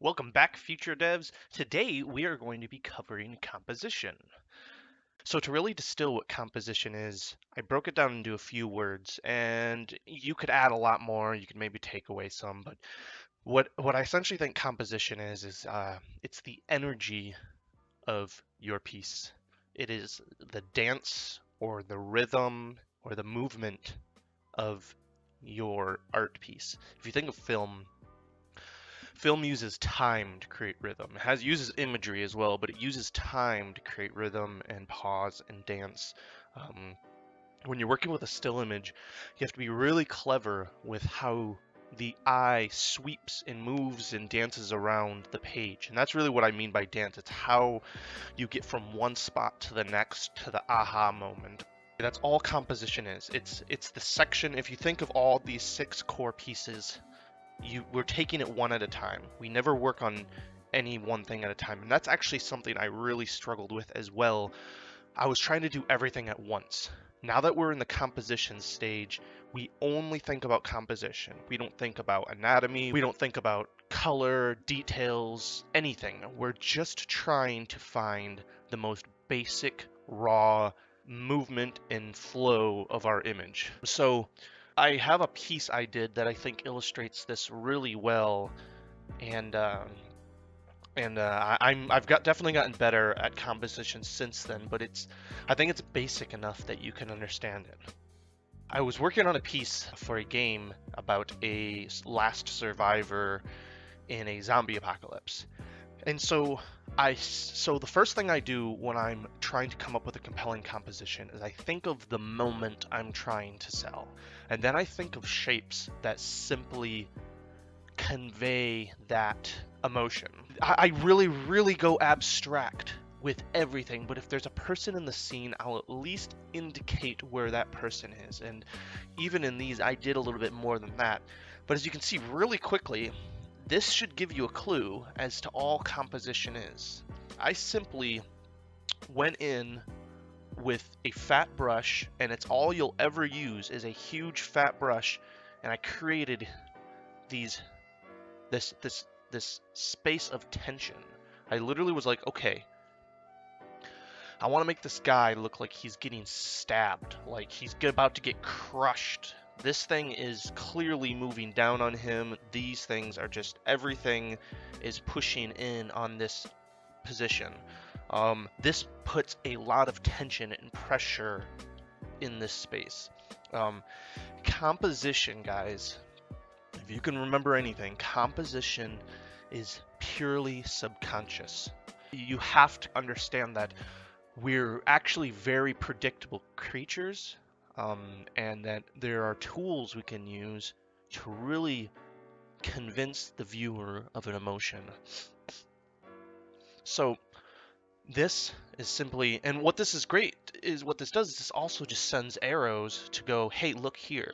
Welcome back, future devs. Today we are going to be covering composition. So to really distill what composition is, I broke it down into a few words, and you could add a lot more. You could maybe take away some, but what I essentially think composition is it's the energy of your piece. It is the dance or the rhythm or the movement of your art piece. If you think of film uses time to create rhythm. It uses imagery as well, but it uses time to create rhythm and pause and dance. Um, when you're working with a still image, you have to be really clever with how the eye sweeps and moves and dances around the page. And that's really what I mean by dance. It's how you get from one spot to the next to the aha moment. That's all composition is. It's the section. If you think of all these 6 core pieces, we're taking it one at a time. We never work on any one thing at a time, and that's actually something I really struggled with as well. I was trying to do everything at once. Now that we're in the composition stage, we only think about composition. We don't think about anatomy, we don't think about color, details, anything. We're just trying to find the most basic, raw movement and flow of our image. So I have a piece I did that I think illustrates this really well, and I've definitely gotten better at composition since then. But I think it's basic enough that you can understand it. I was working on a piece for a game about a last survivor in a zombie apocalypse, and so the first thing I do when I'm trying to come up with a compelling composition is I think of the moment I'm trying to sell. And then I think of shapes that simply convey that emotion. I really, really go abstract with everything, but if there's a person in the scene, I'll at least indicate where that person is. And even in these, I did a little bit more than that. But as you can see really quickly, this should give you a clue as to all composition is. I simply went in with a fat brush, and it's all you'll ever use is a huge fat brush, and I created these this space of tension. I literally was like, okay, I want to make this guy look like he's getting stabbed, like he's about to get crushed. This thing is clearly moving down on him. These things are just, everything is pushing in on this position. This puts a lot of tension and pressure in this space. Composition, guys, if you can remember anything, composition is purely subconscious. You have to understand that we're actually very predictable creatures, and that there are tools we can use to really convince the viewer of an emotion. So this is simply, and what this is great is what this does is this also just sends arrows to go, hey, look here.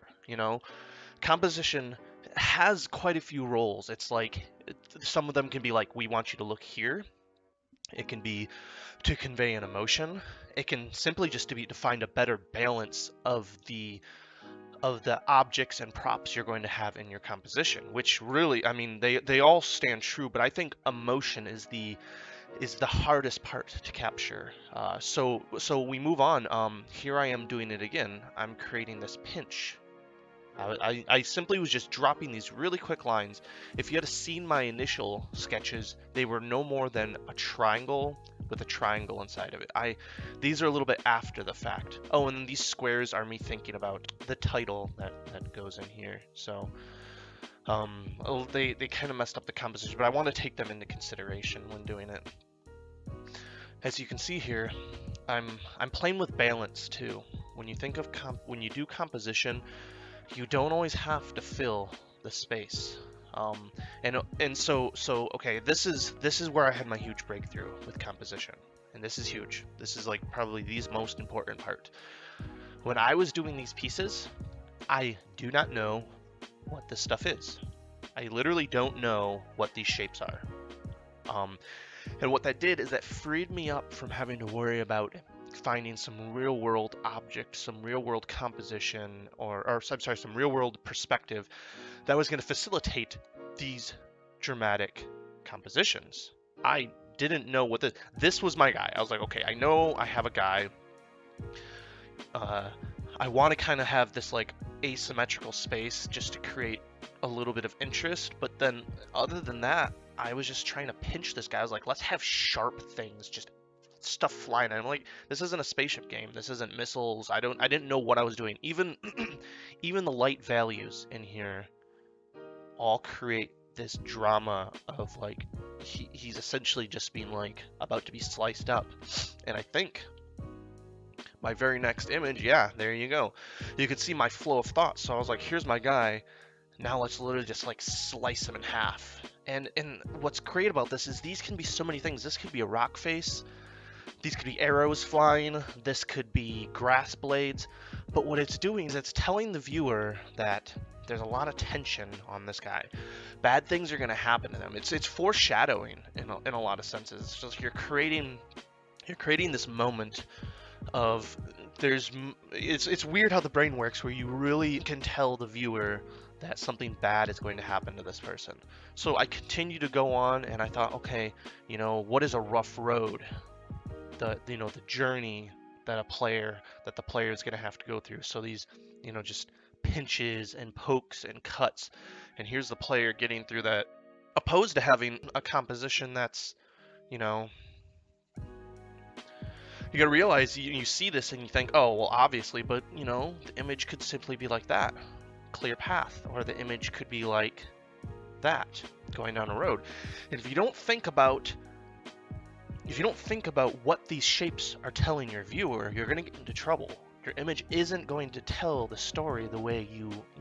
Composition has quite a few roles. It's like some of them can be like, we want you to look here. It can be to convey an emotion. It can simply just to find a better balance of the objects and props you're going to have in your composition, which really, I mean, they all stand true, but I think emotion is the hardest part to capture. So we move on. Here I am doing it again. I'm creating this pinch. I simply was just dropping these really quick lines. If you had seen my initial sketches, they were no more than a triangle with a triangle inside of it. These are a little bit after the fact. Oh, and these squares are me thinking about the title that goes in here. So they kind of messed up the composition, but I want to take them into consideration when doing it. As you can see here, I'm playing with balance too. When you think of when you do composition, you don't always have to fill the space. And so okay, this is where I had my huge breakthrough with composition, and this is huge. This is like probably the most important part. When I was doing these pieces, I do not know what this stuff is. I literally don't know what these shapes are. And what that did is that freed me up from having to worry about finding some real world object, some real world composition, or I'm sorry, some real world perspective that was going to facilitate these dramatic compositions. I didn't know what this was my guy. I was like, okay, I know I have a guy. I want to kind of have this like asymmetrical space just to create a little bit of interest, but then other than that, I was just trying to pinch this guy. I was like, let's have sharp things, just stuff flying. And I'm like, this isn't a spaceship game. This isn't missiles. I didn't know what I was doing. Even even the light values in here all create this drama of like he's essentially just being like about to be sliced up. And I think my very next image, yeah, there you go. You could see my flow of thought. So I was like, here's my guy. Now let's literally just like slice him in half. And what's great about this is these can be so many things. This could be a rock face. These could be arrows flying. This could be grass blades. But what it's doing is it's telling the viewer that there's a lot of tension on this guy. Bad things are going to happen to them. It's foreshadowing in a lot of senses. It's just you're creating this moment of it's weird how the brain works where you really can tell the viewer that something bad is going to happen to this person. So I continue to go on and I thought, okay, what is a rough road? The journey that the player is going to have to go through. So these, just pinches and pokes and cuts. And here's the player getting through that, opposed to having a composition that's, you gotta realize you see this and you think, oh, well, obviously, but the image could simply be like that, clear path, or the image could be like that, going down a road. And if you don't think about what these shapes are telling your viewer, you're gonna get into trouble. Your image isn't going to tell the story the way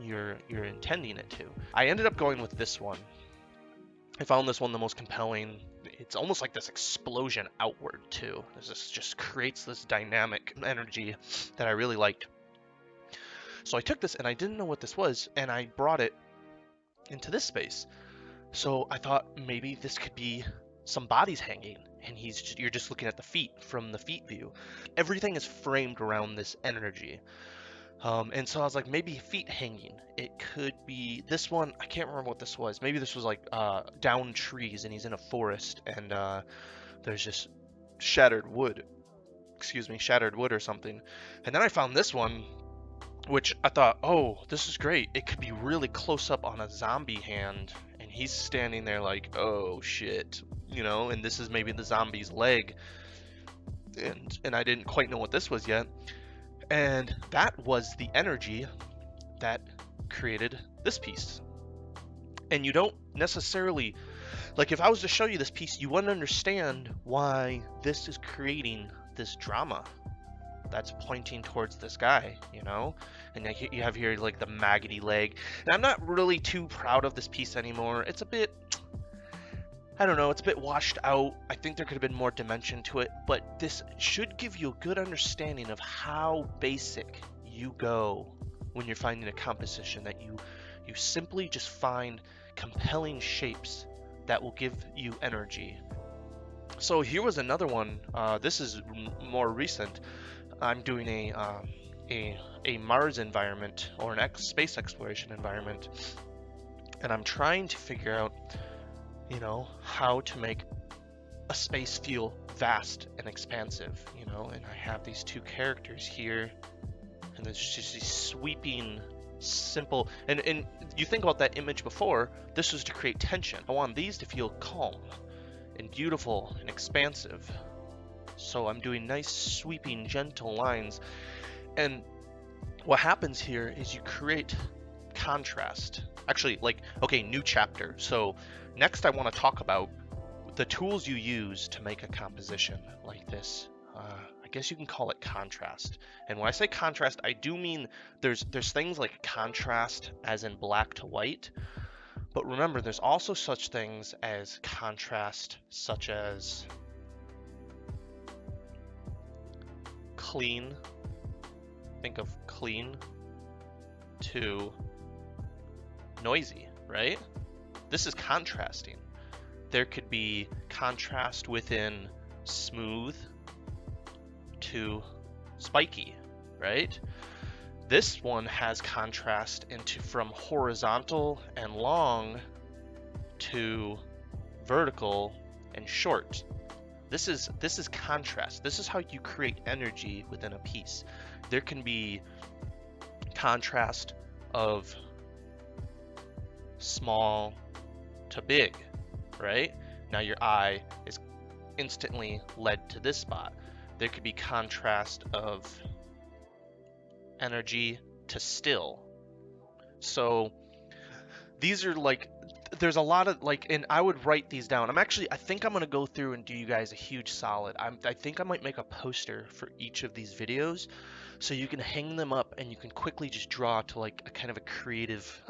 you're intending it to. I ended up going with this one. I found this one the most compelling. It's almost like this explosion outward too. This just creates this dynamic energy that I really liked. So I took this and I didn't know what this was, and I brought it into this space. So I thought maybe this could be some bodies hanging, and you're just looking at the feet from the feet view. Everything is framed around this energy. And so I was like, maybe feet hanging. It could be this one. I can't remember what this was. Maybe this was like down trees and he's in a forest and there's just shattered wood or something. And then I found this one, which I thought, oh, this is great. It could be really close up on a zombie hand and he's standing there like, oh shit, and this is maybe the zombie's leg. And I didn't quite know what this was yet. And that was the energy that created this piece. And you don't necessarily, like if I was to show you this piece, you wouldn't understand why this is creating this drama that's pointing towards this guy, And you have here like the maggoty leg. And I'm not really too proud of this piece anymore. It's a bit, I don't know, it's a bit washed out. I think there could have been more dimension to it, but this should give you a good understanding of how basic you go when you're finding a composition, that you simply just find compelling shapes that will give you energy. So here was another one. This is more recent. I'm doing a Mars environment or an space exploration environment, and I'm trying to figure out how to make a space feel vast and expansive, and I have these two characters here, and there's just these sweeping, simple, and you think about that image before, this was to create tension. I want these to feel calm and beautiful and expansive. So I'm doing nice, sweeping, gentle lines, and what happens here is you create contrast. Actually, new chapter. So next I want to talk about the tools you use to make a composition like this. I guess you can call it contrast. And when I say contrast, I do mean there's things like contrast as in black to white. But remember, there's also such things as contrast, such as clean. Think of clean to noisy, right? This is contrasting. There could be contrast within smooth to spiky, right? This one has contrast from horizontal and long to vertical, and short. This is contrast. This is how you create energy within a piece. There can be contrast of small to big, right? Now your eye is instantly led to this spot. There could be contrast of energy to still. So these are like, there's a lot of like, and I would write these down. I think I'm gonna go through and do you guys a huge solid. I think I might make a poster for each of these videos, so you can hang them up and you can quickly just draw to like a kind of a creative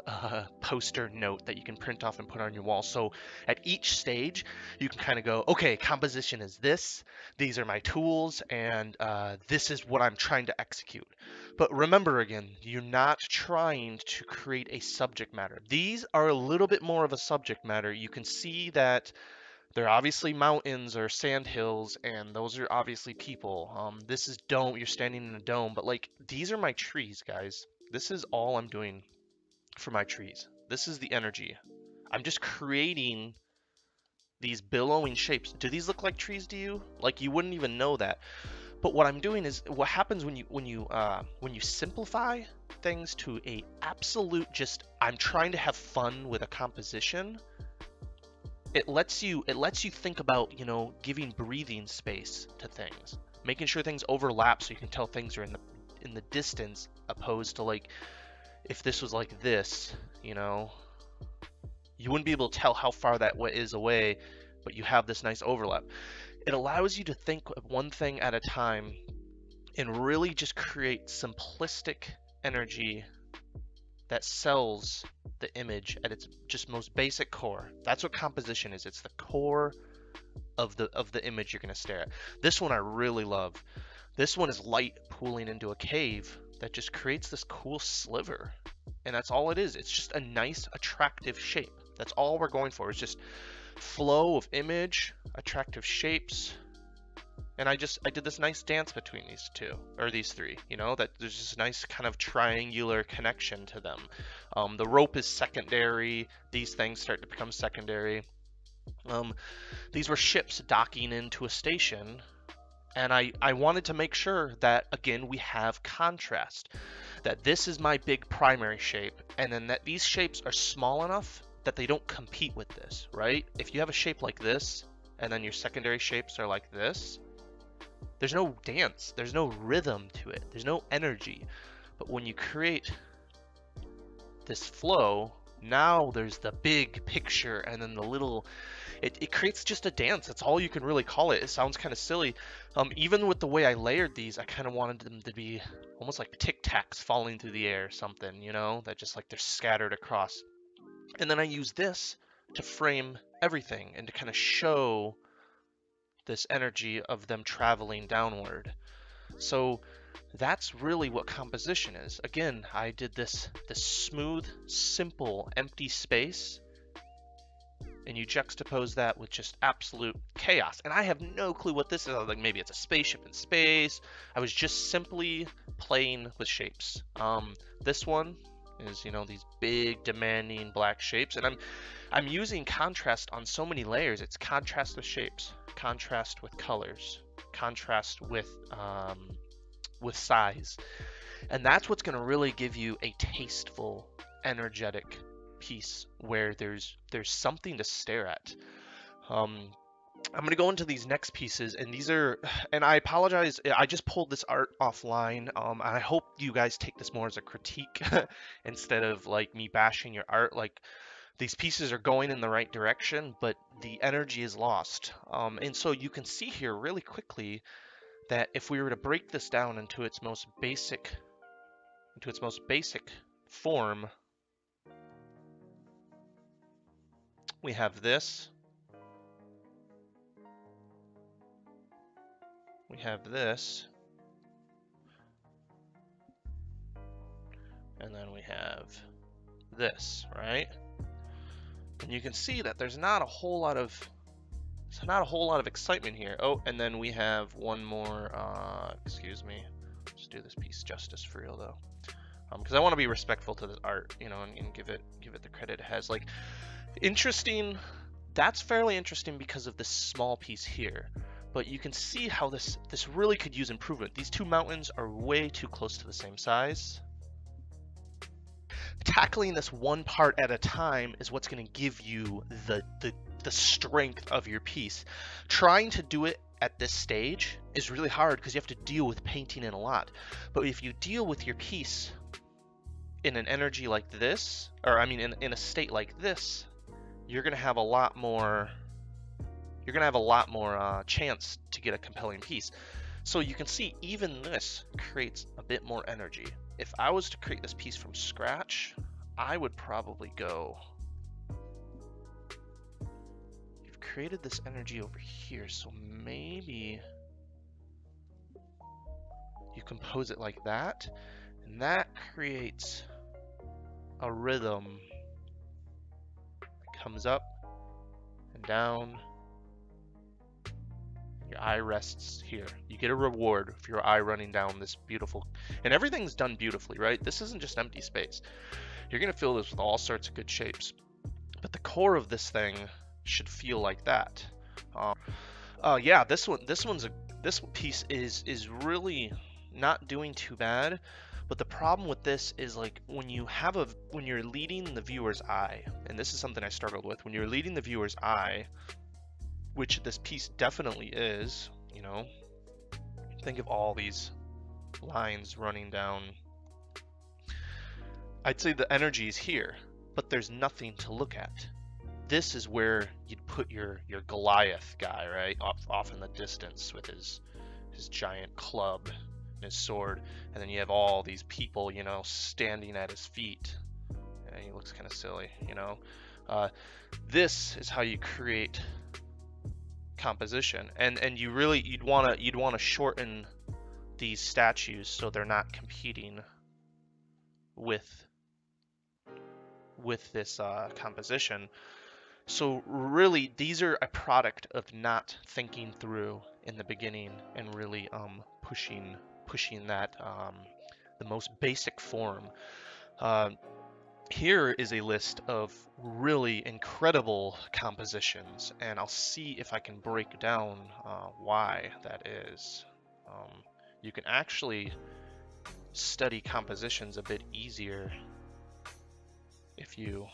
poster note that you can print off and put on your wall. So at each stage, you can kind of go, okay, composition is this, these are my tools, and this is what I'm trying to execute. But remember again, you're not trying to create a subject matter. These are a little bit more of a subject matter. You can see that they're obviously mountains or sand hills, and those are obviously people. This is dome. You're standing in a dome, but like these are my trees, guys. This is all I'm doing for my trees. This is the energy. I'm just creating these billowing shapes. Do these look like trees to you? Like you wouldn't even know that. But what I'm doing is what happens when you simplify things to a absolute just I'm trying to have fun with a composition. It lets you think about, you know, giving breathing space to things, making sure things overlap so you can tell things are in the distance, opposed to like if this was like this, you know, you wouldn't be able to tell how far that is away, but you have this nice overlap. It allows you to think of one thing at a time and really just create simplistic energy that sells the image at its just most basic core. That's what composition is. It's the core of the image you're going to stare at. This one I really love. This one is light pooling into a cave that just creates this cool sliver. And that's all it is. It's just a nice, attractive shape. That's all we're going for. It's just flow of image, attractive shapes. And I did this nice dance between these two, or these three, you know, that there's this nice kind of triangular connection to them. The rope is secondary. These things start to become secondary. These were ships docking into a station, and I wanted to make sure that, again, we have contrast. That this is my big primary shape, and then that these shapes are small enough that they don't compete with this, right? If you have a shape like this, and then your secondary shapes are like this, there's no dance, there's no rhythm to it, there's no energy. But when you create this flow, now there's the big picture and then the little, it creates just a dance. That's all you can really call it. It sounds kind of silly. Even with the way I layered these, I kind of wanted them to be almost like tic tacs falling through the air or something, you know, that just like they're scattered across. And then I use this to frame everything and to kind of show this energy of them traveling downward. So that's really what composition is. Again, I did this smooth, simple, empty space, and you juxtapose that with just absolute chaos. And I have no clue what this is. Like maybe it's a spaceship in space. I was just simply playing with shapes. This one is, you know, these big demanding black shapes, and I'm using contrast on so many layers. It's contrast with shapes, contrast with colors, contrast with size, and that's what's going to really give you a tasteful, energetic piece where there's something to stare at. I'm going to go into these next pieces, and these are, and I apologize, I just pulled this art offline, and I hope you guys take this more as a critique instead of like me bashing your art. Like, these pieces are going in the right direction, but the energy is lost. And so you can see here really quickly that if we were to break this down into its most basic form, we have this. We have this, and then we have this, right? And you can see that there's not a whole lot of excitement here. Oh, and then we have one more. Excuse me. Just do this piece justice for real though, because I want to be respectful to the art, you know, and give it the credit it has. Like, interesting That's fairly interesting because of this small piece here. But you can see how this really could use improvement. These two mountains are way too close to the same size. Tackling this one part at a time is what's going to give you the strength of your piece. Trying to do it at this stage is really hard because you have to deal with painting in a lot. But if you deal with your piece in an energy like this, or I mean in a state like this, you're going to have a lot more chance to get a compelling piece. So you can see even this creates a bit more energy. If I was to create this piece from scratch, I would probably go, you've created this energy over here, so maybe you compose it like that, and that creates a rhythm that comes up and down. Your eye rests here. You get a reward for your eye running down this beautiful, and everything's done beautifully, right? This isn't just empty space. You're gonna fill this with all sorts of good shapes, but the core of this thing should feel like that. Yeah, this piece is really not doing too bad, but the problem with this is like when you're leading the viewer's eye, and this is something I struggled with, when you're leading the viewer's eye, which this piece definitely is, you know, think of all these lines running down. I'd say the energy is here, but there's nothing to look at. This is where you'd put your Goliath guy, right? Off in the distance with his giant club and his sword, and then you have all these people, you know, standing at his feet. And he looks kind of silly, you know. This is how you create composition, and you'd want to shorten these statues so they're not competing with this composition. So really these are a product of not thinking through in the beginning and really pushing that the most basic form. Here is a list of really incredible compositions, and I'll see if I can break down why that is. You can actually study compositions a bit easier if you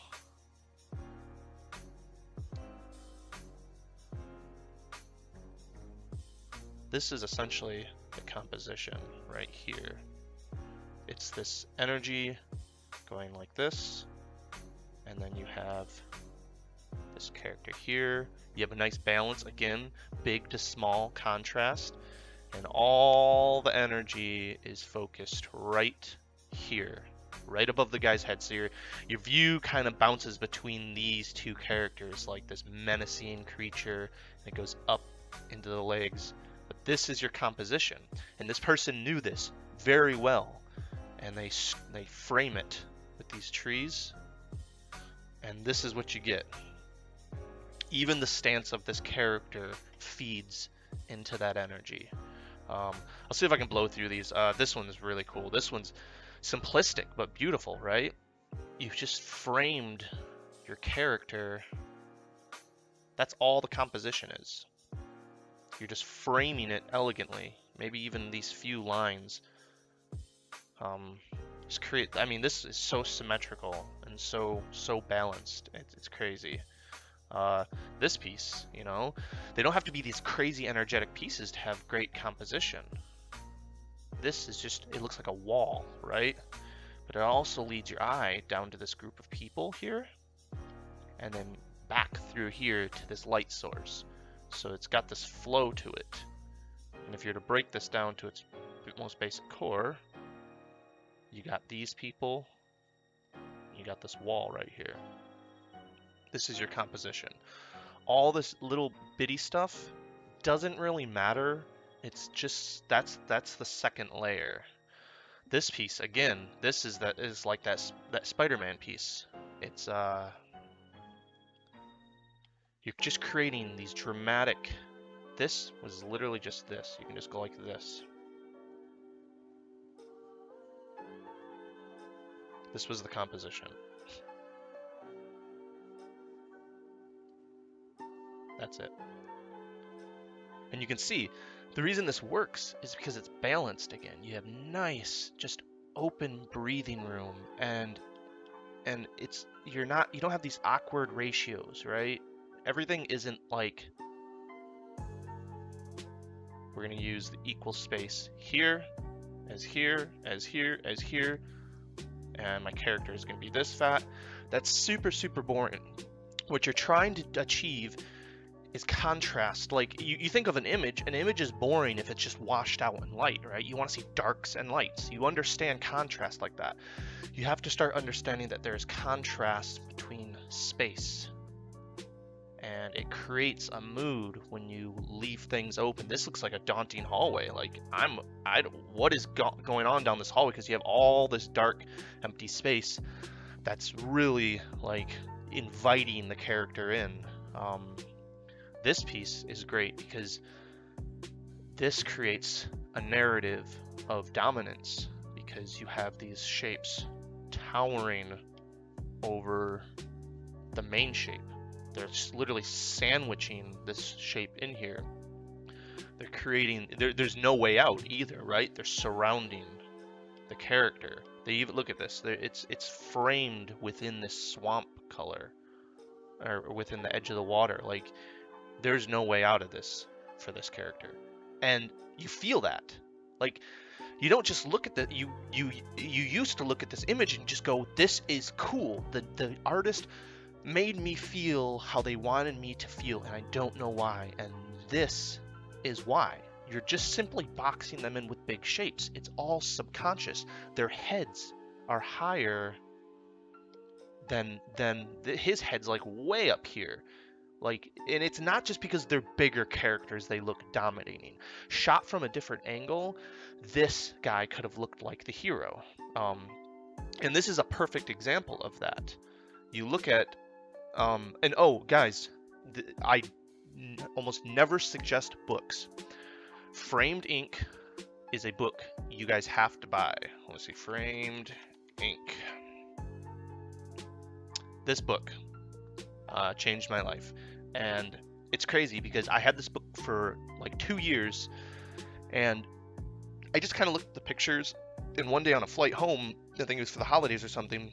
this is essentially the composition right here. It's this energy going like this, and then you have this character here. You have a nice balance, again, big to small contrast, and all the energy is focused right here, right above the guy's head. So your view kind of bounces between these two characters like this menacing creature, and it goes up into the legs. But this is your composition, and this person knew this very well, and they frame it with these trees, and this is what you get. Even the stance of this character feeds into that energy. I'll see if I can blow through these. This one is really cool. This one's simplistic but beautiful, right? You've just framed your character. That's all the composition is. You're just framing it elegantly. Maybe even these few lines. Just create. I mean, this is so symmetrical and so balanced. It's crazy. This piece, you know, they don't have to be these crazy energetic pieces to have great composition. This is just, it looks like a wall, right? But it also leads your eye down to this group of people here, and then back through here to this light source. So it's got this flow to it. And if you're to break this down to its most basic core, you got these people, you got this wall right here. This is your composition. All this little bitty stuff doesn't really matter. It's just that's the second layer. This piece, again, this is like that Spider-Man piece. It's you're just creating these dramatic. This was literally just this. You can just go like this. This was the composition. That's it. And you can see the reason this works is because it's balanced again. You have nice, just open breathing room, and it's you don't have these awkward ratios, right? Everything isn't like, we're gonna use the equal space here, as here, as here, as here, and my character is gonna be this fat. That's super, super boring. What you're trying to achieve is contrast. Like you think of an image is boring if it's just washed out in light, right? You want to see darks and lights. You understand contrast like that. You have to start understanding that there's contrast between space, and it creates a mood when you leave things open. This looks like a daunting hallway. Like what is going on down this hallway? Because you have all this dark, empty space that's really like inviting the character in. This piece is great because this creates a narrative of dominance, because you have these shapes towering over the main shape. They're literally sandwiching this shape in here. They're creating, there's no way out either, right? They're surrounding the character. They even, look at this, it's framed within this swamp color, or within the edge of the water. Like, there's no way out of this for this character, and you feel that. Like, you don't just look at the you used to look at this image and just go, this is cool. The artist made me feel how they wanted me to feel, and I don't know why. And this is why. You're just simply boxing them in with big shapes. It's all subconscious. Their heads are higher than his head's like way up here. Like, and it's not just because they're bigger characters they look dominating. Shot from a different angle, this guy could have looked like the hero. And this is a perfect example of that. You look at, and oh, guys, I almost never suggest books. Framed Ink is a book you guys have to buy. Let's see, Framed Ink. This book changed my life. And it's crazy because I had this book for like 2 years, and I just kind of looked at the pictures, and one day on a flight home, I think it was for the holidays or something,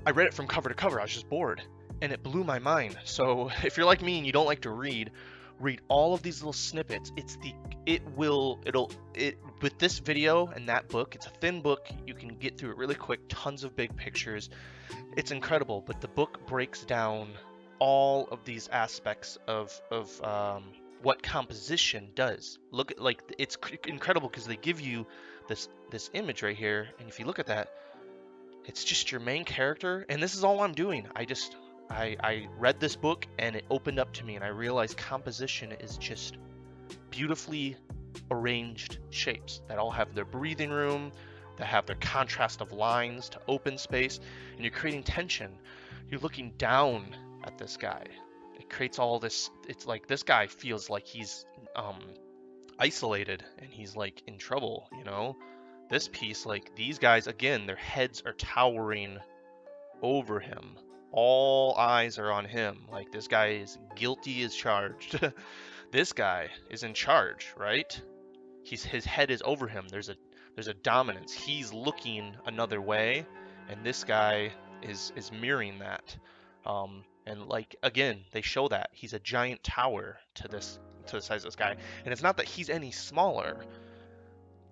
I read it from cover to cover. I was just bored, and it blew my mind. So if you're like me and you don't like to read all of these little snippets. With this video and that book, it's a thin book, you can get through it really quick, tons of big pictures. It's incredible, but the book breaks down all of these aspects of what composition does. Look at, like, it's incredible because they give you this image right here, and if you look at that, it's just your main character, and this is all I'm doing. I read this book and it opened up to me, and I realized composition is just beautifully arranged shapes that all have their breathing room, that have their contrast of lines to open space, and you're creating tension. You're looking down at this guy. It creates all this. It's like this guy feels like he's isolated and he's like in trouble, you know. This piece, like, these guys, again, their heads are towering over him. All eyes are on him. Like, this guy is guilty as charged. This guy is in charge, right? His head is over him. There's a dominance. He's looking another way, and this guy is mirroring that. And like, again, they show that he's a giant tower to the size of this guy, and it's not that he's any smaller.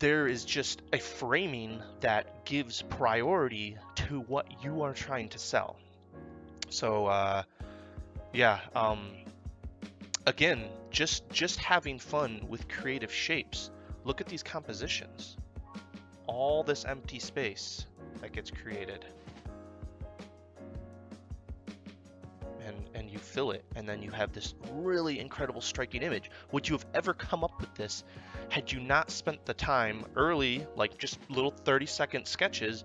There is just a framing that gives priority to what you are trying to sell. So yeah, again, just having fun with creative shapes. Look at these compositions. All this empty space that gets created. And you fill it, and then you have this really incredible striking image. Would you have ever come up with this had you not spent the time early, like just little 30-second sketches,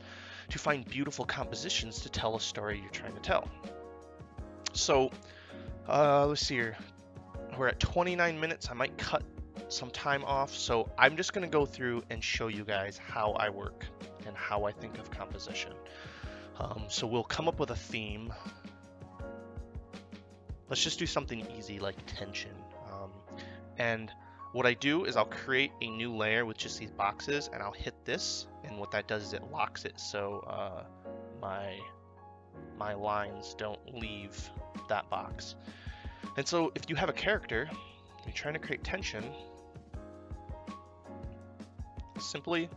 to find beautiful compositions to tell a story you're trying to tell? So let's see here. We're at 29 minutes. I might cut some time off, so I'm just going to go through and show you guys how I work and how I think of composition. So we'll come up with a theme. Let's just do something easy like tension. And what I do is I'll create a new layer with just these boxes, and I'll hit this, and what that does is it locks it so my lines don't leave that box. And so if you have a character, you're trying to create tension, simply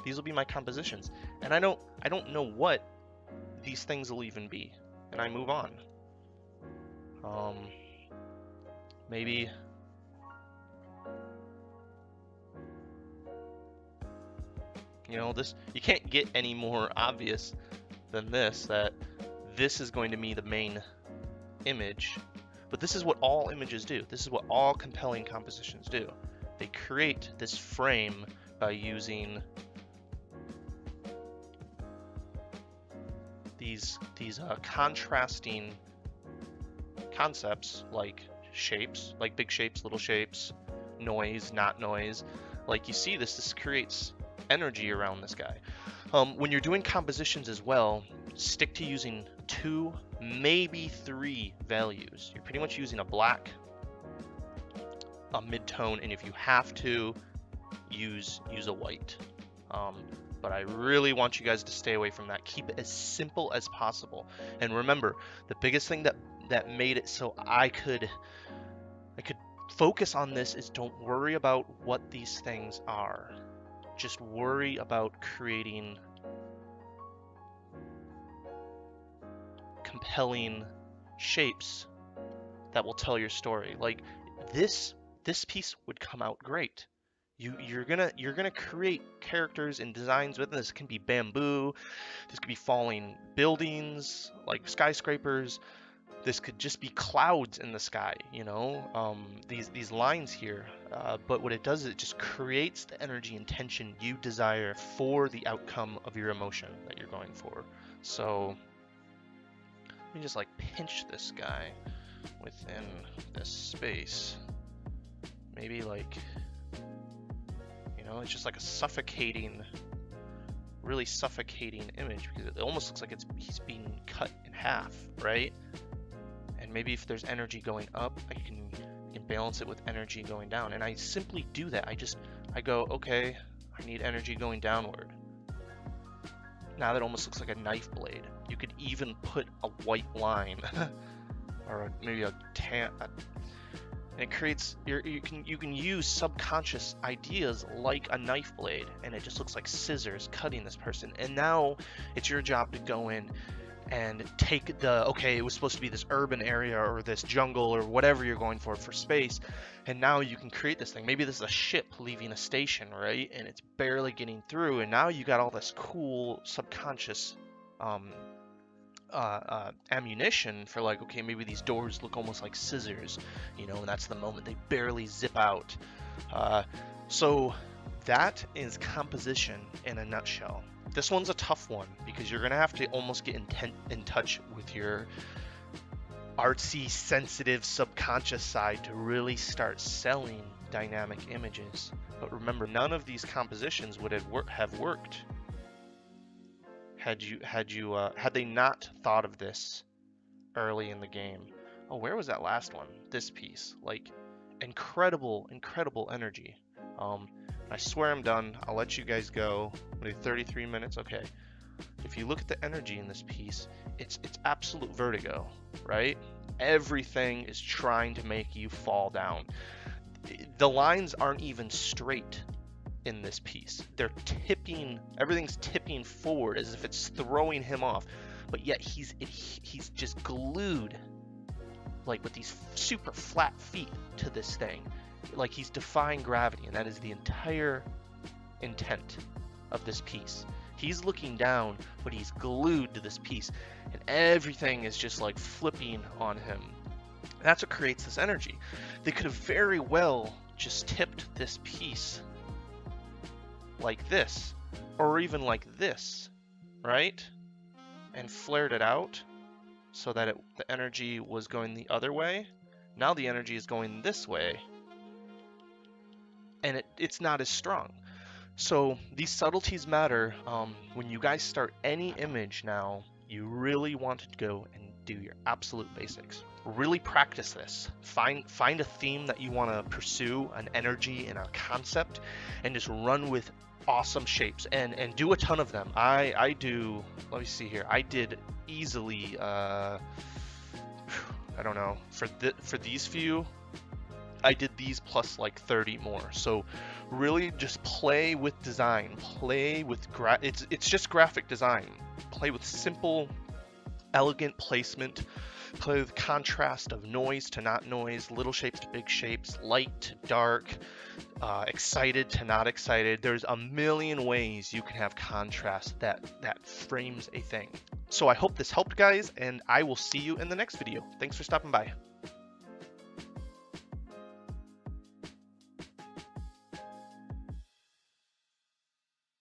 these will be my compositions. And I don't know what these things will even be. And I move on. Maybe this, you can't get any more obvious than this, that this is going to be the main image. But this is what all images do. This is what all compelling compositions do. They create this frame by using these contrasting concepts, like shapes, like big shapes, little shapes, noise, not noise. Like you see this creates energy around this guy. When you're doing compositions as well, stick to using 2, maybe 3 values. You're pretty much using a black, a mid-tone, and if you have to, use a white. But I really want you guys to stay away from that. Keep it as simple as possible. And remember, the biggest thing that made it so I could focus on this is don't worry about what these things are. Just worry about creating compelling shapes that will tell your story. Like this piece would come out great. You're gonna create characters and designs with this. It can be bamboo, this could be falling buildings like skyscrapers, this could just be clouds in the sky, these lines here. But what it does is it just creates the energy and tension you desire for the outcome of your emotion that you're going for. So let me just like pinch this guy within this space. Maybe like, it's just like a suffocating, really suffocating image, because it almost looks like he's being cut in half, right? And maybe if there's energy going up, I can balance it with energy going down. And I simply do that. I go, okay, I need energy going downward. Now that almost looks like a knife blade. You could even put a white line or maybe a tan. And it creates, you can use subconscious ideas like a knife blade, and it just looks like scissors cutting this person. And now it's your job to go in and take okay, it was supposed to be this urban area or this jungle or whatever you're going for space, and now you can create this thing. Maybe this is a ship leaving a station, right? And it's barely getting through, and now you got all this cool subconscious ammunition for like, okay, maybe these doors look almost like scissors, and that's the moment they barely zip out. So that is composition in a nutshell. This one's a tough one because you're gonna have to almost get in touch with your artsy, sensitive, subconscious side to really start selling dynamic images. But remember, none of these compositions would have worked had they not thought of this early in the game. Oh, where was that last one? This piece, like incredible energy. I swear I'm done. I'll let you guys go. Maybe 33 minutes. Okay. If you look at the energy in this piece, it's absolute vertigo, right? Everything is trying to make you fall down. The lines aren't even straight in this piece. They're tipping, everything's tipping forward as if it's throwing him off. But yet he's just glued, like with these super flat feet to this thing. Like he's defying gravity, and that is the entire intent of this piece. He's looking down, but he's glued to this piece, and everything is just like flipping on him. That's what creates this energy. They could have very well just tipped this piece like this, or even like this, right? And flared it out so that the energy was going the other way. Now the energy is going this way, and it's not as strong. So these subtleties matter. When you guys start any image now, you really want to go and do your absolute basics. Really practice this. Find a theme that you want to pursue, an energy and a concept, and just run with awesome shapes and do a ton of them. I do, let me see here, I did easily I don't know, for these few I did these plus like 30 more. So really just play with design, play with it's just graphic design. Play with simple, elegant placement, play with contrast of noise to not noise, little shapes to big shapes, light to dark, excited to not excited. There's a million ways you can have contrast that frames a thing. So I hope this helped, guys, and I will see you in the next video. Thanks for stopping by.